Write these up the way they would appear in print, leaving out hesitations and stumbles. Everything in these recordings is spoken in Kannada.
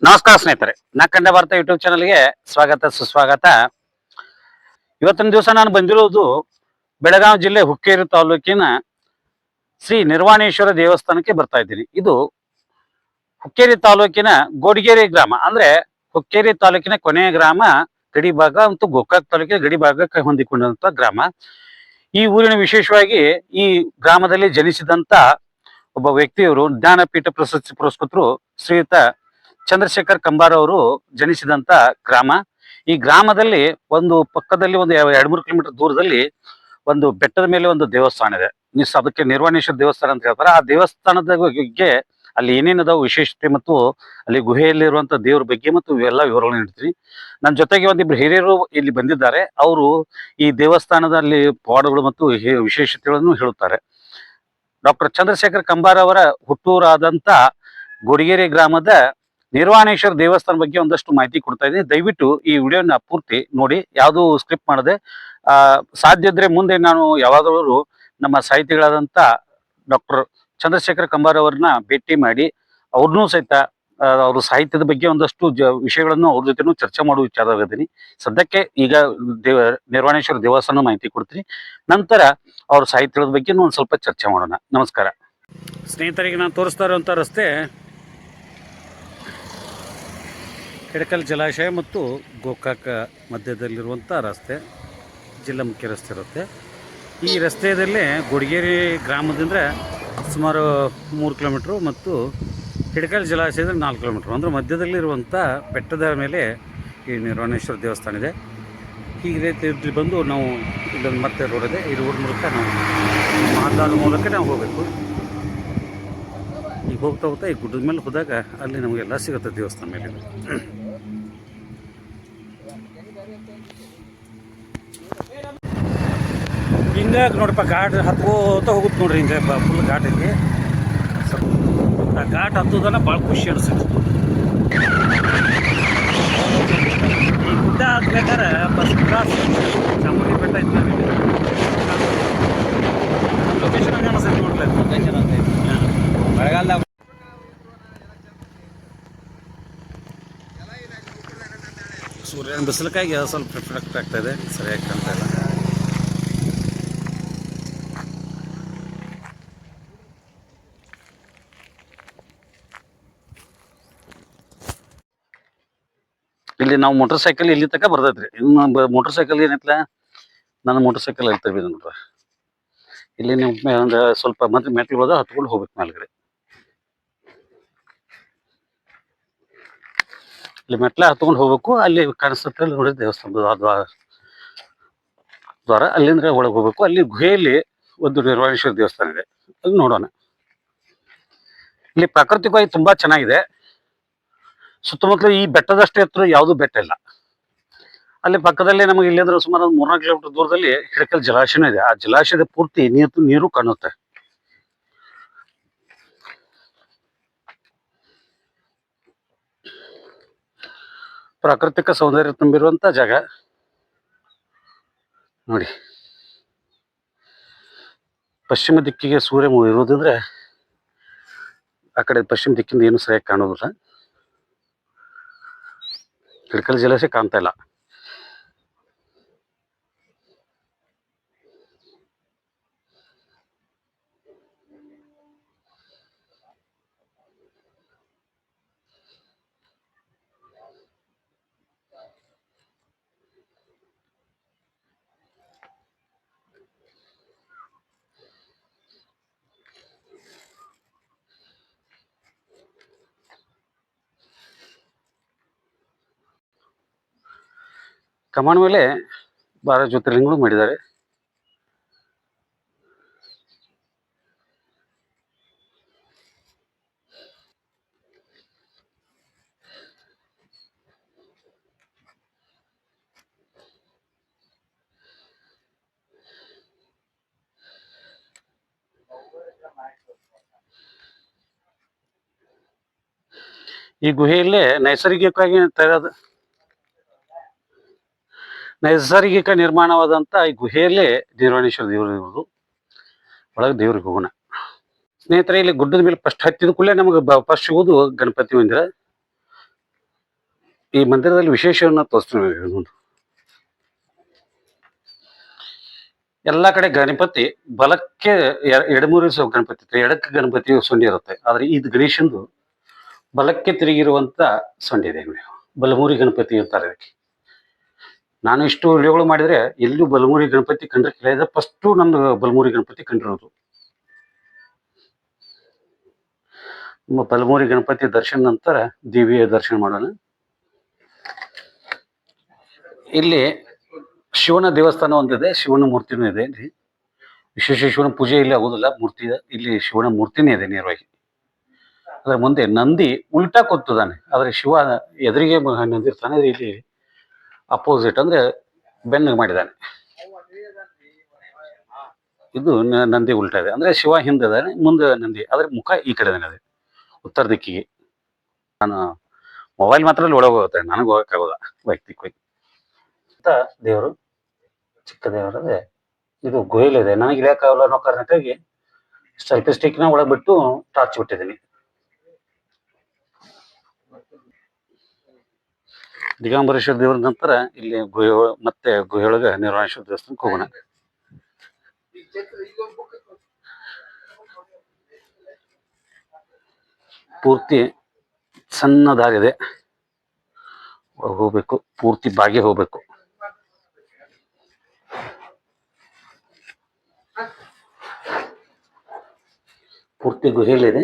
ನಮಸ್ಕಾರ ಸ್ನೇಹಿತರೆ, ನಾ ಕಂಡ ಭಾರತ ಯೂಟ್ಯೂಬ್ ಚಾನಲ್ಗೆ ಸ್ವಾಗತ ಸುಸ್ವಾಗತ. ಇವತ್ತಿನ ದಿವಸ ನಾನು ಬಂದಿರುವುದು ಬೆಳಗಾವಿ ಜಿಲ್ಲೆ ಹುಕ್ಕೇರಿ ತಾಲೂಕಿನ ಶ್ರೀ ನಿರ್ವಾಣೇಶ್ವರ ದೇವಸ್ಥಾನಕ್ಕೆ ಬರ್ತಾ ಇದ್ದೀನಿ. ಇದು ಹುಕ್ಕೇರಿ ತಾಲೂಕಿನ ಗೋಡಿಗೇರಿ ಗ್ರಾಮ, ಅಂದ್ರೆ ಹುಕ್ಕೇರಿ ತಾಲೂಕಿನ ಕೊನೆಯ ಗ್ರಾಮ, ಗಡಿ ಭಾಗ ಮತ್ತು ಗೋಕಾಕ್ ತಾಲೂಕಿನ ಗಡಿ ಭಾಗಕ್ಕೆ ಹೊಂದಿಕೊಂಡಂತ ಗ್ರಾಮ. ಈ ಊರಿನ ವಿಶೇಷವಾಗಿ ಈ ಗ್ರಾಮದಲ್ಲಿ ಜನಿಸಿದಂತ ಒಬ್ಬ ವ್ಯಕ್ತಿಯವರು ಜ್ಞಾನಪೀಠ ಪ್ರಶಸ್ತಿ ಪುರಸ್ಕೃತರು ಶ್ರೀಯುತ ಚಂದ್ರಶೇಖರ್ ಕಂಬಾರ್ ಅವರು ಜನಿಸಿದಂತ ಗ್ರಾಮ. ಈ ಗ್ರಾಮದಲ್ಲಿ ಒಂದು ಪಕ್ಕದಲ್ಲಿ ಒಂದು 2-3 ಕಿಲೋಮೀಟರ್ ದೂರದಲ್ಲಿ ಒಂದು ಬೆಟ್ಟದ ಮೇಲೆ ಒಂದು ದೇವಸ್ಥಾನ ಇದೆ. ಅದಕ್ಕೆ ನಿರ್ವಾಣೇಶ್ವರ ದೇವಸ್ಥಾನ ಅಂತ ಹೇಳ್ತಾರೆ. ಆ ದೇವಸ್ಥಾನದ ಬಗ್ಗೆ ಅಲ್ಲಿ ಏನೇನದಾವ ವಿಶೇಷತೆ ಮತ್ತು ಅಲ್ಲಿ ಗುಹೆಯಲ್ಲಿರುವಂತ ದೇವ್ರ ಬಗ್ಗೆ ಮತ್ತು ಇವೆಲ್ಲ ವಿವರಗಳನ್ನು ನೀಡ್ತೀನಿ. ನನ್ನ ಜೊತೆಗೆ ಒಂದಿಬ್ರು ಹಿರಿಯರು ಇಲ್ಲಿ ಬಂದಿದ್ದಾರೆ. ಅವರು ಈ ದೇವಸ್ಥಾನದಲ್ಲಿ ಪವಾಡಗಳು ಮತ್ತು ವಿಶೇಷತೆಗಳನ್ನು ಹೇಳುತ್ತಾರೆ. ಡಾಕ್ಟರ್ ಚಂದ್ರಶೇಖರ್ ಕಂಬಾರ್ ಅವರ ಹುಟ್ಟೂರಾದಂತ ಗೊಡಿಗೇರಿ ಗ್ರಾಮದ ನಿರ್ವಾಣೇಶ್ವರ ದೇವಸ್ಥಾನ ಬಗ್ಗೆ ಒಂದಷ್ಟು ಮಾಹಿತಿ ಕೊಡ್ತಾ ಇದ್ದೀನಿ. ದಯವಿಟ್ಟು ಈ ವಿಡಿಯೋನ ಪೂರ್ತಿ ನೋಡಿ, ಯಾವುದು ಸ್ಕ್ರಿಪ್ಟ್ ಮಾಡದೆ. ಸಾಧ್ಯ ಇದ್ರೆ ಮುಂದೆ ನಾನು ಯಾವಾಗಲೂ ನಮ್ಮ ಸಾಹಿತಿಗಳಾದಂಥ ಡಾಕ್ಟರ್ ಚಂದ್ರಶೇಖರ್ ಕಂಬಾರ್ ಅವ್ರನ್ನ ಭೇಟಿ ಮಾಡಿ ಅವ್ರನ್ನೂ ಸಹಿತ ಅವ್ರ ಸಾಹಿತ್ಯದ ಬಗ್ಗೆ ಒಂದಷ್ಟು ವಿಷಯಗಳನ್ನು ಅವ್ರ ಜೊತೆನೂ ಚರ್ಚೆ ಮಾಡುವ ವಿಚಾರವಾಗಿದ್ದೀನಿ. ಸದ್ಯಕ್ಕೆ ಈಗ ನಿರ್ವಾಣೇಶ್ವರ ದೇವಸ್ಥಾನ ಮಾಹಿತಿ ಕೊಡ್ತೀನಿ. ನಂತರ ಅವ್ರ ಸಾಹಿತ್ಯದ ಬಗ್ಗೆ ಒಂದು ಸ್ವಲ್ಪ ಚರ್ಚೆ ಮಾಡೋಣ. ನಮಸ್ಕಾರ ಸ್ನೇಹಿತರಿಗೆ. ನಾನು ತೋರಿಸ್ತಾ ಇರುವಂಥ ರಸ್ತೆ ಹಿಡಕಲ್ ಜಲಾಶಯ ಮತ್ತು ಗೋಕಾಕ ಮಧ್ಯದಲ್ಲಿರುವಂಥ ರಸ್ತೆ, ಜಿಲ್ಲಾ ಮುಖ್ಯ ರಸ್ತೆ ಇರುತ್ತೆ. ಈ ರಸ್ತೆಯಲ್ಲೇ ಗೊಡಿಗೇರಿ ಗ್ರಾಮದಿಂದ ಸುಮಾರು 3 ಕಿಲೋಮೀಟ್ರು ಮತ್ತು ಹಿಡಕಲ್ ಜಲಾಶಯದ 4 ಕಿಲೋಮೀಟ್ರು, ಅಂದರೆ ಮಧ್ಯದಲ್ಲಿರುವಂಥ ಬೆಟ್ಟದ ಮೇಲೆ ಈ ನಿರ್ವಾಣೇಶ್ವರ ದೇವಸ್ಥಾನ ಇದೆ. ಈ ರೀತಿ ಬಂದು ನಾವು ಇಲ್ಲೊಂದು ಮತ್ತೆ ರೋಡ್ ಇದೆ. ಈ ರೋಡ್ ಮೂಲಕ ನಾವು ಮಹಾದ್ವಾರ ಮೂಲಕ ನಾವು ಹೋಗಬೇಕು. ಈಗ ಹೋಗ್ತಾ ಈ ಗುಡ್ಡದ ಮೇಲೆ ಹೋದಾಗ ಅಲ್ಲಿ ನಮಗೆಲ್ಲ ಸಿಗುತ್ತೆ ದೇವಸ್ಥಾನ ಮೇಲೆ. ಹಿಂಗೆ ನೋಡಪ್ಪ, ಘಾಟ್ ಹತ್ಕೋತ ಹೋಗುತ್ತೆ ನೋಡ್ರಿ. ಹಿಂಗೆ ಫುಲ್ ಘಾಟ್ ಐತಿ. ಆ ಘಾಟ್ ಹತ್ತೋದನ್ನ ಭಾಳ ಖುಷಿ ಅನಿಸುತ್ತೆ. ಈ ಗುಡ್ಡ ಹತ್ಬೇಕಾದ್ರೆ ಫಸ್ಟ್ ಕ್ಲಾಸ್ ಚಾಮುಂಡಿ ಬೆಟ್ಟ ಐತಿ. ಲೊಕೇಶನ್ ಹಂಗೆ ಅನಿಸ್ತೈತಿ ನೋಡ್ಲಿ. ಮಳೆಗಾಲದಾಗ ಸೂರ್ಯನ ಬಿಸಿಲಕ್ಕಾಗಿ ಸ್ವಲ್ಪ ರಿಫ್ಲೆಕ್ಟ್ ಆಗ್ತಾ ಇದೆ, ಸರಿಯಾಗಿ ಕಾಣ್ತಾ ಇಲ್ಲ. ಇಲ್ಲಿ ನಾವು ಮೋಟರ್ ಸೈಕಲ್ ಇಲ್ಲಿ ತನಕ ಬರ್ತೈತ್ರಿ. ಇನ್ನು ಮೋಟರ್ ಸೈಕಲ್ ಏನೈತ್ಲ, ನನ್ನ ಮೋಟರ್ ಸೈಕಲ್ ಹೇಳ್ತೇವೆ ನೋಡ್ರಿ. ಇಲ್ಲಿ ನೀವು ಒಂದು ಸ್ವಲ್ಪ ಮತ್ತೆ ಮೆಟ್ಲು ಹೋದ ಹತ್ಕೊಂಡು ಹೋಗ್ಬೇಕು ಮೇಲ್ಗಡೆ. ಇಲ್ಲಿ ಮೆಟ್ಲ ಹತ್ಕೊಂಡು ಹೋಗ್ಬೇಕು. ಅಲ್ಲಿ ಕಾಣಿಸುತ್ತೆ ನೋಡಿ ದೇವಸ್ಥಾನದ ದ್ವಾರ. ಅಲ್ಲಿಂದ ಒಳಗೆ ಹೋಗ್ಬೇಕು. ಅಲ್ಲಿ ಗುಹೆಯಲ್ಲಿ ಒಂದು ನಿರ್ವಾಣೇಶ್ವರ ದೇವಸ್ಥಾನ ಇದೆ, ಅಲ್ಲಿ ನೋಡೋಣ. ಇಲ್ಲಿ ಪ್ರಾಕೃತಿಕವಾಗಿ ತುಂಬಾ ಚೆನ್ನಾಗಿದೆ. ಸುತ್ತಮುತ್ತಲು ಈ ಬೆಟ್ಟದಷ್ಟು ಎತ್ತರ ಯಾವುದು ಬೆಟ್ಟ ಇಲ್ಲ. ಅಲ್ಲಿ ಪಕ್ಕದಲ್ಲಿ ನಮಗೆ ಇಲ್ಲಿಂದ್ರೆ ಸುಮಾರು 3-4 ಕಿಲೋಮೀಟರ್ ದೂರದಲ್ಲಿ ಹಿಡಕಲ್ ಜಲಾಶಯ ಇದೆ. ಆ ಜಲಾಶಯದ ಪೂರ್ತಿ ನೀರು ಕಾಣುತ್ತೆ. ಪ್ರಾಕೃತಿಕ ಸೌಂದರ್ಯ ತುಂಬಿರುವಂತ ಜಾಗ ನೋಡಿ. ಪಶ್ಚಿಮ ದಿಕ್ಕಿಗೆ ಸೂರ್ಯ ಇರುವುದಂದ್ರೆ ಆ ಕಡೆ ಪಶ್ಚಿಮ ದಿಕ್ಕಿಂದ ಏನು ಸರಿಯಾಗಿ ಕಾಣೋದಿಲ್ಲ. ಹಿಡಕಲ್ ಜಲಾಶಯ ಕಾಣ್ತಾ ಇಲ್ಲ. ಕಮಾನ ಮೇಲೆ 12 ಜ್ಯೋತಿರ್ಲಿಂಗಗಳು ಮಾಡಿದ್ದಾರೆ. ಈ ಗುಹೆಯಲ್ಲೇ ನೈಸರ್ಗಿಕ ನಿರ್ಮಾಣವಾದಂತ ಈ ಗುಹೆಯಲ್ಲೇ ನಿರ್ವಾಣೇಶ್ವರ ದೇವರು ಇರುವುದು. ಒಳಗೆ ದೇವ್ರಿಗೆ ಹೋಗೋಣ ಸ್ನೇಹಿತರೆ. ಇಲ್ಲಿ ಗುಡ್ಡದ ಮೇಲೆ ಫಸ್ಟ್ ಹತ್ತಿದ ಕೂಡಲೇ ನಮಗೆ ಫಸ್ಟ್ ಸಿಗೋದು ಗಣಪತಿ ಮಂದಿರ. ಈ ಮಂದಿರದಲ್ಲಿ ವಿಶೇಷವನ್ನ ತೋರಿಸ್ತೀವಿ ನೋಡಿ. ಎಲ್ಲಾ ಕಡೆ ಗಣಪತಿ ಬಲಕ್ಕೆ ಎಡಮೂರಿಸುವ ಗಣಪತಿ ಇರುತ್ತೆ, ಎಡಕ್ಕೆ ಗಣಪತಿ ಸೊಂಡಿ ಇರುತ್ತೆ. ಆದ್ರೆ ಇದು ಗಣೇಶಂದು ಬಲಕ್ಕೆ ತಿರುಗಿರುವಂತ ಸೊಂಡಿ ಇದೆ. ಬಲಮೂರಿ ಗಣಪತಿ ಅಂತಾರೆ ಇದಕ್ಕೆ. ನಾನು ಇಷ್ಟು ವಿಡಿಯೋಗಳು ಮಾಡಿದ್ರೆ ಎಲ್ಲೂ ಬಲಮೂರಿ ಗಣಪತಿ ಕಂಡಿರಲಿಲ್ಲ. ಫಸ್ಟು ನಂದು ಬಲಮೂರಿ ಗಣಪತಿ ಕಂಡಿರೋದು. ನಮ್ಮ ಬಲಮೂರಿ ಗಣಪತಿ ದರ್ಶನ ನಂತರ ದೇವಿಯ ದರ್ಶನ ಮಾಡೋಣ. ಇಲ್ಲಿ ಶಿವನ ದೇವಸ್ಥಾನ ಒಂದಿದೆ, ಶಿವನ ಮೂರ್ತಿನೂ ಇದೆ. ಇಲ್ಲಿ ವಿಶೇಷ ಶಿವನ ಪೂಜೆ ಇಲ್ಲಿ ಆಗುದಿಲ್ಲ, ಮೂರ್ತಿ ಇದೆ. ಇಲ್ಲಿ ಶಿವನ ಮೂರ್ತಿನೇ ಇದೆ ನೇರವಾಗಿ. ಅದರ ಮುಂದೆ ನಂದಿ ಉಲ್ಟಾ ಕೂತಿದ್ದಾನೆ, ಆದ್ರೆ ಶಿವ ಎದುರಿಗೆ ನಿಂತಿರ್ತಾನೆ. ಇಲ್ಲಿ ಅಪೋಸಿಟ್ ಅಂದ್ರೆ ಬೆನ್ನ ಮಾಡಿದ್ದಾನೆ. ಇದು ನಂದಿ ಉಲ್ಟಾ ಇದೆ, ಅಂದ್ರೆ ಶಿವ ಹಿಂದಿದ್ದಾನೆ, ಮುಂದೆ ನಂದಿ, ಆದ್ರೆ ಮುಖ ಈ ಕಡೆ ಇದೆ, ಉತ್ತರ ದಿಕ್ಕಿಗೆ. ನಾನು ಮೊಬೈಲ್ ಮಾತ್ರ ಒಳಗೆ ಹೋಗುತ್ತೆ, ನನಗೆ ಹೋಗಕ್ಕಾಗೋದ ವೈಯಕ್ತಿಕವಾಗಿ. ದೇವರು ಚಿಕ್ಕ ದೇವರದೇ. ಇದು ಗುಹೆಲಿದೆ, ನನಗೆ ಇಳಿಯಕ್ಕಾಗಲ್ಲ ಅನ್ನೋ ಕಾರಣಕ್ಕಾಗಿ ಸೆಲ್ಫಿ ಸ್ಟಿಕ್ ನ ಒಳಗೆ ಬಿಟ್ಟು ಟಾರ್ಚ್ ಬಿಟ್ಟಿದ್ದೀನಿ. ದಿಗಂಬರೇಶ್ವರ ದೇವರ ನಂತರ ಇಲ್ಲಿ ಗುಹೆ ಮತ್ತೆ ಗುಹೆಯೊಳಗೆ ನಿರ್ವಾಣೇಶ್ವರ ದೇವಸ್ಥಾನಕ್ಕೆ ಹೋಗೋಣ. ಪೂರ್ತಿ ಸಣ್ಣದಾಗಿದೆ, ಹೋಗ್ಬೇಕು, ಪೂರ್ತಿ ಬಾಗಿ ಹೋಗ್ಬೇಕು. ಪೂರ್ತಿ ಗುಹೆಯಲ್ಲಿದೆ.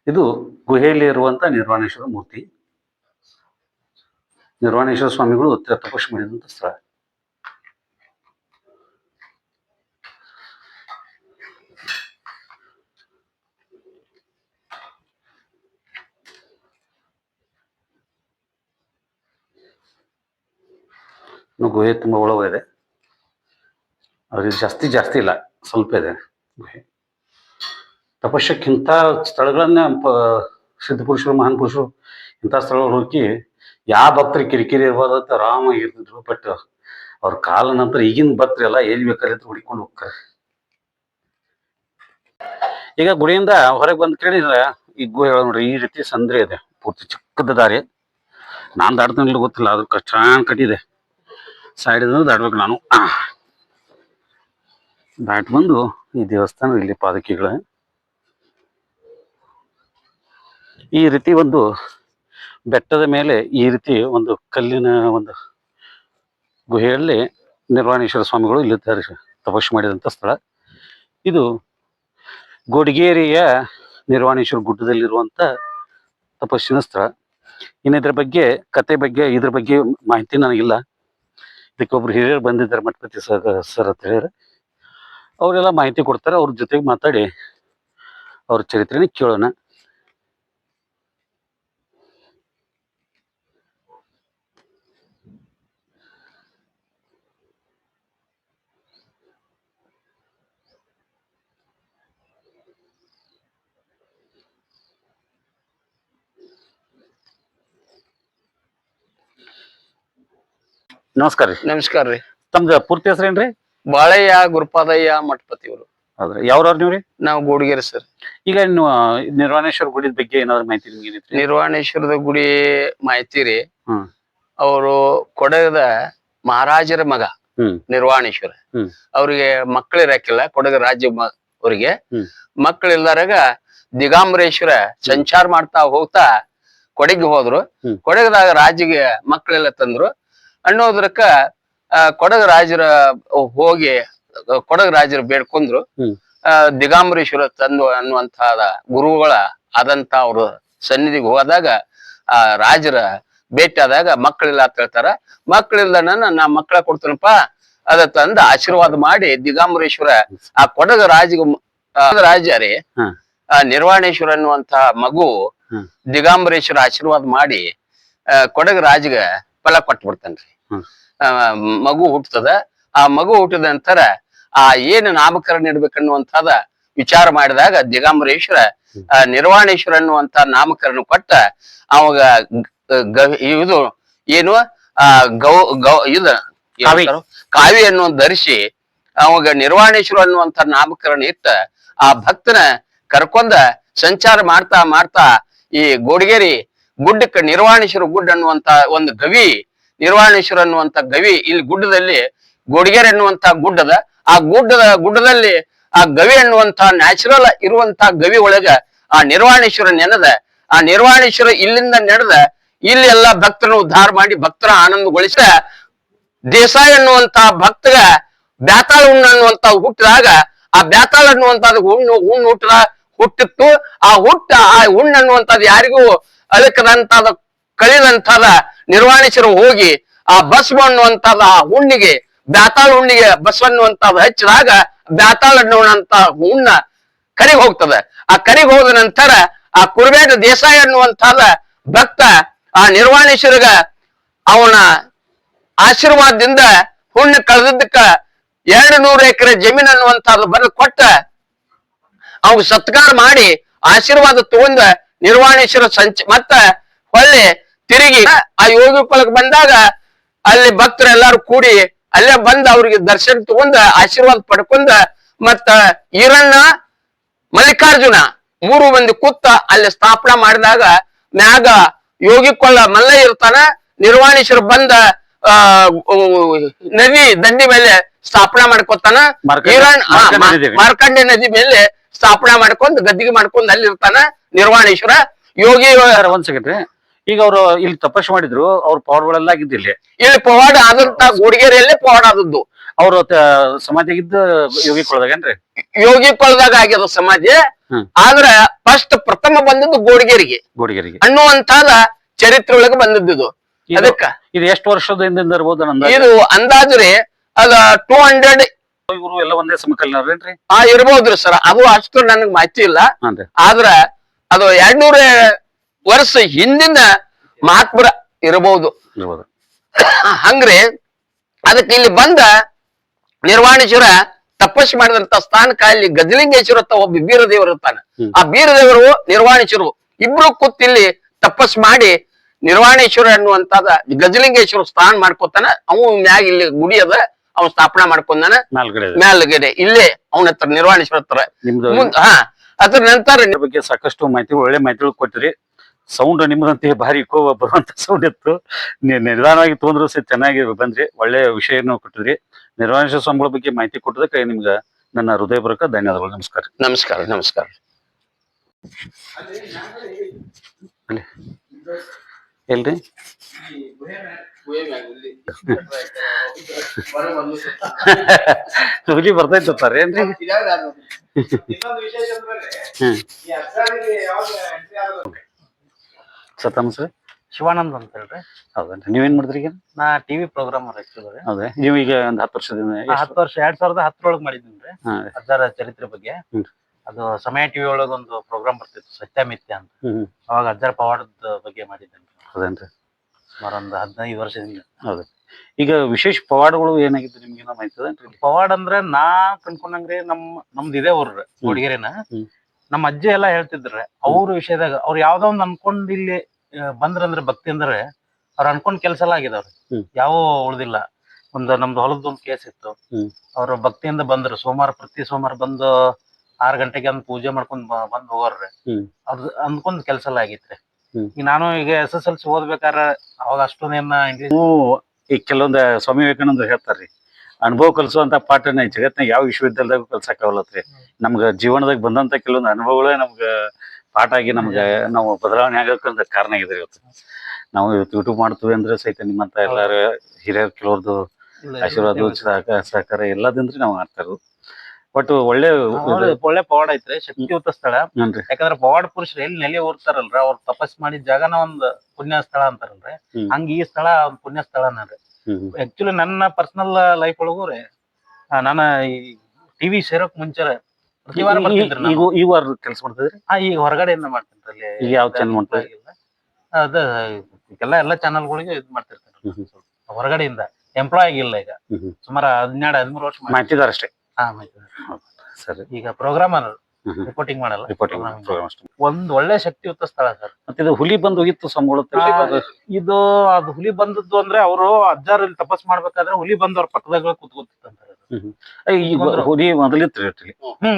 ಇದು ಗುಹೆಯಲ್ಲಿ ಇರುವಂತ ನಿರ್ವಾಣೇಶ್ವರ ಮೂರ್ತಿ. ನಿರ್ವಾಣೇಶ್ವರ ಸ್ವಾಮಿಗಳು ತಪಸ್ಸು ಮಾಡಿದಂತ ಸ್ಥಳ. ಗುಹೆ ತುಂಬಾ ಒಳಗಿದೆ, ಅವ್ರಿಗೆ ಜಾಸ್ತಿ ಇಲ್ಲ, ಸ್ವಲ್ಪ ಇದೆ ಗುಹೆ. ತಪಸ್ಸಕ್ಕಿಂತ ಸ್ಥಳಗಳನ್ನ ಸಿದ್ಧ ಪುರುಷರು, ಮಹಾನ್ ಪುರುಷರು ಇಂಥ ಸ್ಥಳಗಳು ಹೋಗಿ ಯಾವ ಭಕ್ತರಿಗೆ ಕಿರಿಕಿರಿ ಇರ್ಬೋದು ಅಂತ ಆರಾಮಾಗಿರ್ತಿದ್ರು. ಬಟ್ ಅವ್ರ ಕಾಲ ನಂತರ ಈಗಿನ ಭಕ್ತರು ಎಲ್ಲ ಎಲ್ಲಿ ಬೇಕಾದ್ರೆ ಹುಡಿಕೊಂಡು ಹೋಗ್ತಾರೆ. ಈಗ ಗುಡಿಯಿಂದ ಹೊರಗೆ ಬಂದ್ ಕೇಳಿದ್ರೆ ಈ ಗುಹೆ ನೋಡ್ರಿ, ಈ ರೀತಿ ಸಂದ್ರೆ ಇದೆ, ಪೂರ್ತಿ ಚಿಕ್ಕದ ದಾರಿ. ನಾನ್ ದಾಡ್ತಾನಿಲ್ಲ ಗೊತ್ತಿಲ್ಲ, ಅದ್ರ ಕಷ್ಟ ಕಟ್ಟಿದೆ. ಸೈಡ್ ದಾಡ್ಬೇಕು ನಾನು. ದಾಟ್ ಬಂದು ಈ ದೇವಸ್ಥಾನ, ಇಲ್ಲಿ ಪಾದಕಿಗಳು. ಈ ರೀತಿ ಒಂದು ಬೆಟ್ಟದ ಮೇಲೆ ಈ ರೀತಿ ಒಂದು ಕಲ್ಲಿನ ಒಂದು ಗುಹೆಯಲ್ಲಿ ನಿರ್ವಾಣೇಶ್ವರ ಸ್ವಾಮಿಗಳು ಇಲ್ಲಿ ತಪಸ್ಸು ಮಾಡಿದಂಥ ಸ್ಥಳ. ಇದು ಗೋಡಿಗೇರಿಯ ನಿರ್ವಾಣೇಶ್ವರ ಗುಡ್ಡದಲ್ಲಿರುವಂಥ ತಪಸ್ಸಿನ ಸ್ಥಳ. ಇನ್ನು ಇದ್ರ ಬಗ್ಗೆ ಕತೆ ಬಗ್ಗೆ ಇದ್ರ ಬಗ್ಗೆ ಮಾಹಿತಿ ನನಗಿಲ್ಲ. ಇದಕ್ಕೆ ಒಬ್ರು ಹಿರಿಯರು ಬಂದಿದ್ದಾರೆ, ಮಠಪತಿ ಸರ್ ಅಂತ ಹೇಳಿದ್ರೆ, ಅವರೆಲ್ಲ ಮಾಹಿತಿ ಕೊಡ್ತಾರೆ. ಅವ್ರ ಜೊತೆಗೆ ಮಾತಾಡಿ ಅವ್ರ ಚರಿತ್ರೆನ ಕೇಳೋಣ. ನಮಸ್ಕಾರ ರೀ. ನಮಸ್ಕಾರ ರೀ. ತಮ್ದು ಪೂರ್ತಿ ಹೆಸರೇನ್ರಿ? ಬಾಳಯ್ಯ ಗುರುಪಾದಯ್ಯ ಮಠಪತಿ ಅವರು. ಹೌದ್ರಿ, ಯಾವ್ರವ್ರು ನೀವ್ರಿ? ನಾವು ಗೋಡಿಗೆರೆ ಸರ್. ಈಗ ನೀವು ನಿರ್ವಾಣೇಶ್ವರ ಗುಡಿ ಬಗ್ಗೆ ಏನಾದ್ರು ಮಾಹಿತಿ ನಿಮ್ಗೆ ಏನೈತ್ರಿ? ನಿರ್ವಾಣೇಶ್ವರದ ಗುಡಿ ಮಾಹಿತಿ ರೀ, ಅವರು ಕೊಡಗದ ಮಹಾರಾಜರ ಮಗ ನಿರ್ವಾಣೇಶ್ವರ. ಅವ್ರಿಗೆ ಮಕ್ಕಳಿರಕ್ಕಿಲ್ಲ, ಕೊಡಗ ರಾಜ್ಯ ಅವ್ರಿಗೆ ಮಕ್ಕಳಿಲ್ದಾರಾಗ ದಿಗಂಬರೇಶ್ವರ ಸಂಚಾರ ಮಾಡ್ತಾ ಹೋಗ್ತಾ ಕೊಡಗಿಗೆ ಹೋದ್ರು. ಕೊಡಗದಾಗ ರಾಜ್ಯಗೆ ಮಕ್ಕಳೆಲ್ಲ ತಂದ್ರು ಅನ್ನೋದ್ರಕ್ಕ ಕೊಡಗ ರಾಜರ ಹೋಗಿ ಕೊಡಗ ರಾಜರು ಬೇಡ್ಕೊಂಡ್ರು. ದಿಗಂಬರೇಶ್ವರ ತಂದು ಅನ್ನುವಂತಹ ಗುರುಗಳ ಆದಂತ ಅವ್ರ ಸನ್ನಿಧಿಗೆ ಹೋದಾಗ ಆ ರಾಜರ ಭೇಟಿ ಆದಾಗ ಮಕ್ಕಳಿಲ್ಲ ಅಂತ ಹೇಳ್ತಾರ. ಮಕ್ಕಳಿಲ್ಲ ನಾ ಮಕ್ಕಳ ಕೊಡ್ತೇನಪ್ಪ ಅದ ತಂದ ಆಶೀರ್ವಾದ ಮಾಡಿ ದಿಗಂಬರೇಶ್ವರ ಆ ಕೊಡಗ ರಾಜರೇ ಆ ನಿರ್ವಾಣೇಶ್ವರ ಅನ್ನುವಂತಹ ಮಗು ದಿಗಂಬರೇಶ್ವರ ಆಶೀರ್ವಾದ ಮಾಡಿ ಕೊಡಗ ರಾಜಗ ಫಲ ಕೊಟ್ಟು ಬಿಡ್ತಾನ್ರಿ. ಮಗು ಹುಟ್ಟುತ್ತದ. ಆ ಮಗು ಹುಟ್ಟಿದ ನಂತರ ಆ ಏನು ನಾಮಕರಣ ಇಡ್ಬೇಕನ್ನುವಂತದ ವಿಚಾರ ಮಾಡಿದಾಗ ದಿಗಂಬರೇಶ್ವರ ನಿರ್ವಾಣೇಶ್ವರ ಅನ್ನುವಂತ ನಾಮಕರಣ ಕೊಟ್ಟ. ಅವಾಗ ಇದು ಏನು ಇದು ಕಾವಿ ಅನ್ನುವಂತ ಧರಿಸಿ ಅವಾಗ ನಿರ್ವಾಣೇಶ್ವರ ಅನ್ನುವಂತ ನಾಮಕರಣ ಇಟ್ಟ ಆ ಭಕ್ತನ ಕರ್ಕೊಂಡ ಸಂಚಾರ ಮಾಡ್ತಾ ಮಾಡ್ತಾ ಈ ಗೋಡಗೇರಿ ಗುಡ್ಡಕ್ಕೆ ನಿರ್ವಾಣೇಶ್ವರ ಗುಡ್ಡ ಅನ್ನುವಂತ ಒಂದು ಗವಿ, ನಿರ್ವಾಣೇಶ್ವರ ಅನ್ನುವಂತ ಗವಿ ಇಲ್ಲಿ ಗುಡ್ಡದಲ್ಲಿ ಗೋಡಗೇರಿ ಅನ್ನುವಂತ ಗುಡ್ಡದ ಆ ಗುಡ್ಡದಲ್ಲಿ ಆ ಗವಿ ಅನ್ನುವಂತ ನ್ಯಾಚುರಲ್ ಇರುವಂತ ಗವಿ ಒಳಗ ಆ ನಿರ್ವಾಣೇಶ್ವರ ನೆನೆದ, ಆ ನಿರ್ವಾಣೇಶ್ವರ ಇಲ್ಲಿಂದ ನಡೆದ ಇಲ್ಲಿ ಎಲ್ಲಾ ಭಕ್ತರನ್ನು ಉದ್ಧಾರ ಮಾಡಿ ಭಕ್ತರ ಆನಂದಗೊಳಿಸ ದೇಸಾಯಿ ಅನ್ನುವಂತ ಭಕ್ತಗ ಬ್ಯಾತಾಳ ಹುಣ್ಣು ಅನ್ನುವಂತ ಹುಟ್ಟಿದಾಗ ಆ ಬ್ಯಾತಾಳ ಅನ್ನುವಂತದ್ ಹುಟ್ಟಿತ್ತು. ಆ ಹುಣ್ಣು ಅನ್ನುವಂಥದ್ದು ಯಾರಿಗೂ ಅಳಕದಂತಾದ ಕಳಿದಂತಾದ ನಿರ್ವಾಣೇಶ್ವರ ಹೋಗಿ ಆ ಬಸವ ಅನ್ನುವಂಥದ್ದು ಆ ಹುಣ್ಣಿಗೆ ಬ್ಯಾತಾಳ ಹುಣ್ಣಿಗೆ ಬಸವ ಅನ್ನುವಂಥದ್ದು ಹಚ್ಚಿದಾಗ ಬ್ಯಾತಾಳ ಅನ್ನುವಂತ ಹುಣ್ಣ ಕರಿಗ್ ಹೋಗ್ತದೆ. ಆ ಕರಿಗ್ ಹೋದ ನಂತರ ಆ ಕುರುಬೇಟ ದೇಸಾಯಿ ಅನ್ನುವಂಥದ ಭಕ್ತ ಆ ನಿರ್ವಾಣೇಶ್ವರಗ ಅವನ ಆಶೀರ್ವಾದದಿಂದ ಹುಣ್ಣು ಕಳೆದಕ್ಕ 200 ಎಕರೆ ಜಮೀನ್ ಅನ್ನುವಂಥದ್ದು ಬರೆದು ಕೊಟ್ಟ ಅವ್ ಸತ್ಕಾರ ಮಾಡಿ ಆಶೀರ್ವಾದ ತಗೊಂಡ ನಿರ್ವಾಣೇಶ್ವರ ಮತ್ತ ಹೊಳ್ಳಿ ತಿರುಗಿ ಆ ಯೋಗಿಕೊಳಕ್ ಬಂದಾಗ ಅಲ್ಲಿ ಭಕ್ತರೆಲ್ಲಾರು ಕೂಡಿ ಅಲ್ಲೇ ಬಂದ ಅವ್ರಿಗೆ ದರ್ಶನ ತಗೊಂಡ ಆಶೀರ್ವಾದ ಪಡ್ಕೊಂಡ ಮತ್ತ ಈರಣ್ಣ ಮಲ್ಲಿಕಾರ್ಜುನ 3 ಮಂದಿ ಕೂತ ಅಲ್ಲಿ ಸ್ಥಾಪನಾ ಮಾಡಿದಾಗ ಮ್ಯಾಗ ಯೋಗಿಕೊಳ್ಳ ಮಲ್ಲ ಇರ್ತಾನ, ನಿರ್ವಾಣೇಶ್ವರ ಬಂದ ನದಿ ದಂಡಿ ಮೇಲೆ ಸ್ಥಾಪನಾ ಮಾಡ್ಕೊತಾನ, ಮಾರ್ಕಂಡೆ ನದಿ ಮೇಲೆ ಸ್ಥಾಪನಾ ಮಾಡ್ಕೊಂಡ್ ಗದ್ದಿಗೆ ಮಾಡ್ಕೊಂಡ್ ಅಲ್ಲಿ ಇರ್ತಾನ ನಿರ್ವಾಣೇಶ್ವರ. ಯೋಗಿ ಒಂದ್ ಸೆಕೆಂಡ್, ಈಗ ಅವರು ಇಲ್ಲಿ ತಪಸ್ಸು ಮಾಡಿದ್ರು, ಅವ್ರ ಪವಾಡಗಳೆಲ್ಲ ಆಗಿದ್ದಿಲ್ಲ. ಇಲ್ಲಿ ಪವಾಡ ಆದಂತ ಗೋಡಗೇರಿಯಲ್ಲೇ ಪವಾಡ ಆದದ್ದು. ಅವ್ರ ಸಮಾಧಿಗಿದ್ದ ಯೋಗಿ ಕೊಳದಾಗೇನ್ರಿ? ಯೋಗಿ ಕೊಳದಾಗ ಆಗ್ಯದ ಸಮಾಧಿ. ಆದ್ರ ಫಸ್ಟ್ ಪ್ರಥಮ ಬಂದದ್ದು ಗೋಡಗೇರಿಗೆ ಅನ್ನುವಂತಾದ ಚರಿತ್ರೆ ಒಳಗೆ ಬಂದದ್ದು. ಅದಕ್ಕ ಇದು ಎಷ್ಟು ವರ್ಷದ ಹಿಂದಿಂದ ಇರ್ಬೋದು? ಇದು ಅಂದಾಜ್ರಿ ಅದ 200 ಇವರು ಎಲ್ಲ ಒಂದೇ ಸಮಕಾಲೀನರೇನ್ರಿ? ಇರ್ಬೋದ್ರಿ ಸರ್, ಅದು ಅಷ್ಟು ನನಗ್ ಮಾಹಿತಿ ಇಲ್ಲ. ಆದ್ರ ಅದು 200 ವರ್ಷ ಹಿಂದಿನ ಮಹಾತ್ಮರ ಇರಬಹುದು. ಹಂಗ್ರಿ ಅದಕ್ಕೆ ಇಲ್ಲಿ ಬಂದ ನಿರ್ವಾಣೇಶ್ವರ ತಪಸ್ಸು ಮಾಡಿದಂತ ಸ್ಥಾನಕ್ಕ ಇಲ್ಲಿ ಗಜಲಿಂಗೇಶ್ವರ ಅಂತ ಒಬ್ಬ ಬೀರದೇವರು ಇರ್ತಾನ. ಆ ಬೀರದೇವರು ನಿರ್ವಾಣೇಶ್ವರು ಇಬ್ರು ಕೂತಿಲ್ಲಿ ತಪಸ್ಸು ಮಾಡಿ ನಿರ್ವಾಣೇಶ್ವರ ಅನ್ನುವಂತಾದ ಗಜಲಿಂಗೇಶ್ವರ ಸ್ಥಾನ ಮಾಡ್ಕೊತಾನ. ಅವು ಮ್ಯಾಗ ಇಲ್ಲಿ ಗುಡಿ ಅದ, ಅವ್ ಸ್ಥಾಪನಾ ಮಾಡ್ಕೊಂಡಾನ ಮ್ಯಾಲ್ಗಡೆ ಇಲ್ಲೇ ಅವನ ಹತ್ರ ನಿರ್ವಾಣೇಶ್ವರ ಹತ್ರ. ಅದ್ರ ನಂತರ ಬಗ್ಗೆ ಸಾಕಷ್ಟು ಮಾಹಿತಿ, ಒಳ್ಳೆ ಮಾಹಿತಿಗಳು ಕೊಟ್ಟಿರಿ. ಸೌಂಡ್ ನಿಮ್ದಂತೆ ಭಾರಿ ಬರುವಂತ ಸೌಂಡ್ ಇತ್ತು. ನಿಧಾನವಾಗಿ ತೊಂದ್ರು ಸಹ ಚೆನ್ನಾಗಿ ಬಂದ್ರಿ, ಒಳ್ಳೆ ವಿಷಯವನ್ನು ಕೊಟ್ಟಿದ್ರಿ. ನಿರ್ವಾಣೇಶ್ವರ ಸ್ವಾಮಿಗಳ ಬಗ್ಗೆ ಮಾಹಿತಿ ಕೊಟ್ಟದಕ್ಕೆ ನಿಮ್ಗ ನನ್ನ ಹೃದಯಪೂರ್ವಕ ಧನ್ಯವಾದಗಳು. ನಮಸ್ಕಾರ. ನಮಸ್ಕಾರ. ನಮಸ್ಕಾರ. ಎಲ್ರಿ ಹುಲಿ ಬರ್ತೈತಾರ ಏನ್ರಿ? ಸರ್ ಶಿವಾನಂದ್ ಅಂತ ಹೇಳ್ರಿ. ಹೌದೇನ್ರಿ? ನೀವೇನ್ ಮಾಡಿದ್ರಿ ಈಗ? ನಾ ಟಿವಿ ಪ್ರೋಗ್ರಾಮರ್ ಆಕ್ಚುಲಿ. ಹೌದಾ? ನೀವು ಈಗ ಒಂದ್ 10 ವರ್ಷದಿಂದ? 10 ವರ್ಷ 2010 ಮಾಡಿದ್ರಿ ಅಜ್ಜಾರ ಚರಿತ್ರೆ ಬಗ್ಗೆ. ಅದು ಸಮಯ ಟಿವಿ ಒಳಗ ಒಂದು ಪ್ರೋಗ್ರಾಮ್ ಬರ್ತಿತ್ತು, ಸತ್ಯಮಿತ್ಯ ಅಂತ. ಅವಾಗ ಅಜ್ಜಾರ ಪವಾಡದ ಬಗ್ಗೆ ಮಾಡಿದ್ದೇನೆ. ಹೌದೇನ್ರಿ? ಸುಮಾರು ಒಂದು 15 ವರ್ಷದಿಂದ. ಹೌದು. ಈಗ ವಿಶೇಷ ಪವಾಡಗಳು ಏನಾಗಿದ್ದು ನಿಮ್ಗೇನೋ ಮಾಹಿತಿ? ಪವಾಡ ಅಂದ್ರೆ ನಾ ಕನ್ಕೊಂಡಂಗ್ರಿ ನಮ್ದು ಇದೇ ಊರ್ರಿ ಗೋಡಗೇರಿನ. ನಮ್ಮ ಅಜ್ಜಿ ಎಲ್ಲಾ ಹೇಳ್ತಿದ್ರಿ ಅವ್ರ ವಿಷಯದಾಗ. ಅವ್ರು ಯಾವ್ದೋ ಒಂದ್ ಅನ್ಕೊಂಡ್ ಇಲ್ಲಿ ಬಂದ್ರಂದ್ರೆ ಭಕ್ತಿ ಅಂದ್ರೆ ಅವ್ರ ಅನ್ಕೊಂಡ್ ಕೆಲ್ಸ ಎಲ್ಲ ಆಗಿದವ್ರಿ, ಯಾವ ಉಳ್ದಿಲ್ಲ. ನಮ್ದು ಹೊಲದೊಂದ್ ಕೇಸ್ ಇತ್ತು. ಅವ್ರ ಭಕ್ತಿಯಿಂದ ಬಂದ್ರು. ಪ್ರತಿ ಸೋಮವಾರ ಬಂದು 6 ಗಂಟೆಗೆ ಅಂದ್ ಪೂಜೆ ಮಾಡ್ಕೊಂಡ್ ಬಂದ್ ಹೋಗೋರ್ರಿ. ಅವ್ರ ಅನ್ಕೊಂಡ್ ಕೆಲ್ಸ ಎಲ್ಲ ಆಗಿತ್ರಿ. ಈಗ ನಾನು ಈಗ SSLC ಓದ್ಬೇಕಾರ ಅವಾಗ ಅಷ್ಟೊಂದೇನ ಈಗ ಕೆಲವೊಂದ್ ಸ್ವಾಮಿ ವಿವೇಕಾನಂದ ಹೇಳ್ತಾರ್ರಿ, ಅನುಭವ ಕಲಿಸುವಂತ ಪಾಠನ ಜಗತ್ನಾಗ ಯಾವ ವಿಶ್ವವಿದ್ಯಾಲಯದಾಗ ಕಲ್ಸಕ್ ಆಗಲತ್ರಿ. ನಮ್ಗ ಜೀವನದಾಗ ಬಂದಂತ ಕೆಲವೊಂದು ಅನುಭವಗಳೇ ನಮ್ಗ ಪಾಠ ಆಗಿ ನಾವು ಬದಲಾವಣೆ ಆಗಕ್ಕೆ ಕಾರಣ ಆಗಿದೆ. ಇವತ್ತು ನಾವು ಯೂಟ್ಯೂಬ್ ಮಾಡ್ತೀವಿ ಅಂದ್ರೆ ಸಹಿತ ನಿಮ್ಮಂತ ಎಲ್ಲಾರು ಹಿರಿಯರ್ ಕೆಲವ್ರದ್ದು ಆಶೀರ್ವಾದ ಸಹಕಾರ ಎಲ್ಲದಿಂದ್ರಿ ನಾವು ಮಾಡ್ತಾ ಇರೋದು. ಬಟ್ ಒಳ್ಳೆ ಪವಾಡ ಐತ್ರಿ, ಶಕ್ತಿಯುತ ಸ್ಥಳ. ಯಾಕಂದ್ರೆ ಪವಾಡ ಪುರುಷರು ಎಲ್ಲಿ ನೆಲೆ ಓದ್ತಾರಲ್ರ, ಅವ್ರ ತಪಸ್ ಮಾಡಿದ ಜಾಗನ ಒಂದ್ ಪುಣ್ಯ ಸ್ಥಳ ಅಂತಾರಲ್ರಿ. ಹಂಗ ಈ ಸ್ಥಳ ಒಂದ್ ಪುಣ್ಯ ಸ್ಥಳನೇ. ಆಕ್ಚುಲಿ ನನ್ನ ಪರ್ಸನಲ್ ಲೈಫ್ ಒಳಗೂ ರೀ, ನಾನು ಈ ಟಿವಿ ಸೇರೋಕ್ ಮುಂಚೆ ಪ್ರತಿ ವಾರ ಬರ್ತಿದ್ರಿ. ಈ ವಾರ ಕೆಲಸ ಮಾಡ್ತಿದ್ರಿ? ಈಗ ಹೊರಗಡೆಯಿಂದ ಮಾಡ್ತೀನಿ. ಈಗ ಯಾವ ಚಾನಲ್ ಮಾಡ್ತೀವಿ? ಅದ ಎಲ್ಲ ಚಾನಲ್ಗಳಿಗೆ ಇದ್ ಮಾಡ್ತಿರ್ತಾರೆ ಹೊರಗಡೆಯಿಂದ. ಎಂಪ್ಲಾಯ್ ಆಗಿಲ್ಲ ಈಗ, ಸುಮಾರು 12-13 ವರ್ಷ ಮಾಡ್ತಿದಾರ ಅಷ್ಟೇ. ಸರಿ. ಈಗ ಪ್ರೋಗ್ರಾಮರ್, ರಿಪೋರ್ಟಿಂಗ್ ಮಾಡಲ್ಲ. ಒಂದ್ ಒಳ್ಳೆ ಶಕ್ತಿಯುತ ಸ್ಥಳ ಸರ್. ಮತ್ತೆ ಇದು ಹುಲಿ ಬಂದು ಹೋಗಿತ್ತು ಅದು ಹುಲಿ ಬಂದದ್ದು ಅಂದ್ರೆ ಅವರು ಅಜ್ಜಾರ್ ಇಲ್ಲಿ ತಪಸ್ ಮಾಡ್ಬೇಕಾದ್ರೆ ಹುಲಿ ಬಂದು ಅವ್ರ ಪಕ್ಕದಾಗ ಕುತ್ಕೊತಿತ್ತಂತಾರೆ. ಈಗ ಹುಲಿ ಮೊದಲಿತ್ರಿ ಒಟ್ಟಿಗೆ.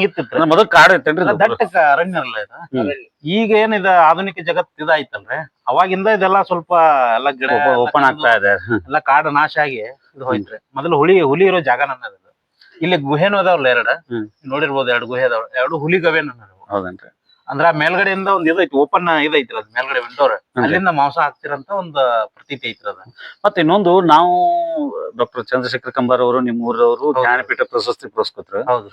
ಇತ್ತಿತ್ರಿ ಅಂದ್ರೆ ಮೊದಲು ಕಾಡು ಇತ್ತೇನ್ರಿ ಇದು? ದಟ್ಟಕ ಅರಣ್ಯ ಅಲ್ಲ ಇದು. ಈಗ ಏನಿದ ಆಧುನಿಕ ಜಗತ್ ಇದಾಯ್ತಲ್ರಿ, ಅವಾಗಿಂದ ಇದೆಲ್ಲ ಸ್ವಲ್ಪ ಎಲ್ಲ ಗಿಡ ಓಪನ್ ಆಗ್ತಾ ಇದೆ. ಎಲ್ಲ ಕಾಡು ನಾಶ ಆಗಿ ಇದು ಹೋಯ್ತ್ರಿ. ಮೊದಲು ಹುಲಿ ಇರೋ ಜಾಗ ನನ್ನದು. ಇಲ್ಲಿ ಗುಹೆನೂ ಅದಾವಲ್ಲ ನೋಡಿರ್ಬೋದು, 2 ಗುಹೆ ಅದಾವ, 2 ಹುಲಿ ಗವೆ ನನ್ನ. ಹೌದನ್ರಿ. ಅಂದ್ರ ಮೇಲ್ಗಡೆಯಿಂದ ಒಂದ್ ಇದೈತಿ, ಓಪನ್ ಇದೈತ್ರಿ ಅದ್ ಮೇಲ್ಗಡೆ ವಿಂಡೋರ್, ಅಲ್ಲಿಂದ ಮಾಂಸ ಹಾಕ್ತಿರಂತ ಒಂದ್ ಪ್ರತೀತಿ ಐತ್ರಿ ಅದ. ಮತ್ತೆ ಇನ್ನೊಂದು, ನಾವು ಡಾಕ್ಟರ್ ಚಂದ್ರಶೇಖರ್ ಕಂಬಾರ್ ಅವರು ನಿಮ್ಮೂರವರು ಜ್ಞಾನಪೀಠ ಪ್ರಶಸ್ತಿ ಪುರಸ್ಕೃತರು. ಹೌದು.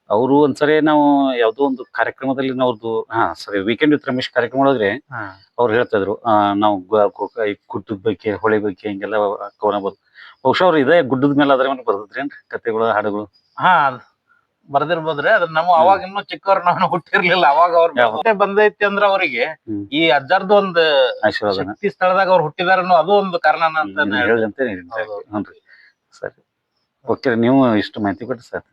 ಅವರು ಒಂದ್ಸರಿ ನಾವು ಯಾವ್ದೋ ಒಂದು ಕಾರ್ಯಕ್ರಮದಲ್ಲಿ ನಾವ್ದು ವೀಕೆಂಡ್ ವಿತ್ ರಮೇಶ್ ಕಾರ್ಯಕ್ರಮ ಒಳಗ್ರಿ ಅವ್ರು ಹೇಳ್ತಾ ಇದ್ರು, ನಾವು ಗುಡ್ಡದ ಬಗ್ಗೆ, ಹೊಳೆ ಬಗ್ಗೆ ಹಿಂಗೆಲ್ಲ ಕವನ ಬರ್ತದೆ. ಬಹುಶಃ ಅವ್ರು ಇದೇ ಗುಡ್ಡದ ಮೇಲೆ ಅದ್ರ ಮೇಲೆ ಬರ್ತದ್ರೇನ್ರಿ ಕತೆಗಳು, ಹಾಡುಗಳು? ಬರ್ದಿರ್ಬೋದ್ರಿ. ಅದ್ರ ನಮ್ಮ ಅವಾಗ ಇನ್ನೂ ಚಿಕ್ಕವ್ರ ನಾನು ಹುಟ್ಟಿರ್ಲಿಲ್ಲ. ಅವಾಗ ಅವ್ರ ಬಂದೈತಿ ಅಂದ್ರ ಅವರಿಗೆ ಈ ಅಜ್ಜಾರ್ದು ಒಂದು ಶಕ್ತಿ ಸ್ಥಳದಾಗ ಅವ್ರು ಹುಟ್ಟಿದಾರ ಅದು ಒಂದು ಕಾರಣ ಅಂತ ಹ್ಞೂನ್ರಿ. ಸರಿ, ಓಕೆ. ನೀವು ಇಷ್ಟು ಮಾಹಿತಿ ಕೊಟ್ಟು ಸರ್.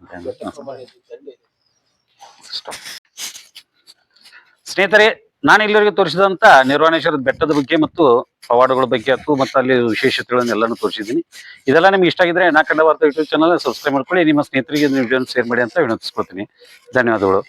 ಸ್ನೇಹಿತರೆ, ನಾನು ಇಲ್ಲಿವರೆಗೆ ತೋರಿಸಿದಂತ ನಿರ್ವಾಣೇಶ್ವರದ ಬೆಟ್ಟದ ಬಗ್ಗೆ ಮತ್ತು ಪವಾಡಗಳ ಬಗ್ಗೆ ಮತ್ತು ಅಲ್ಲಿ ವಿಶೇಷತೆಗಳನ್ನೆಲ್ಲಾನು ತೋರಿಸಿದ್ದೀನಿ. ಇದೆಲ್ಲ ನಿಮ್ಗೆ ಇಷ್ಟ ಆಗಿದ್ರೆ ನಾ ಕಂಡ ವಾರ್ತಾ ಯೂಟ್ಯೂಬ್ ಚಾನಲ್ ಸಬ್ಸ್ಕ್ರೈಬ್ ಮಾಡ್ಕೊಳ್ಳಿ. ನಿಮ್ಮ ಸ್ನೇಹಿತರಿಗೆ ವಿಡಿಯೋನ ಶೇರ್ ಮಾಡಿ ಅಂತ ವಿನಂತಿಸ್ಕೊಳ್ತೀನಿ. ಧನ್ಯವಾದಗಳು.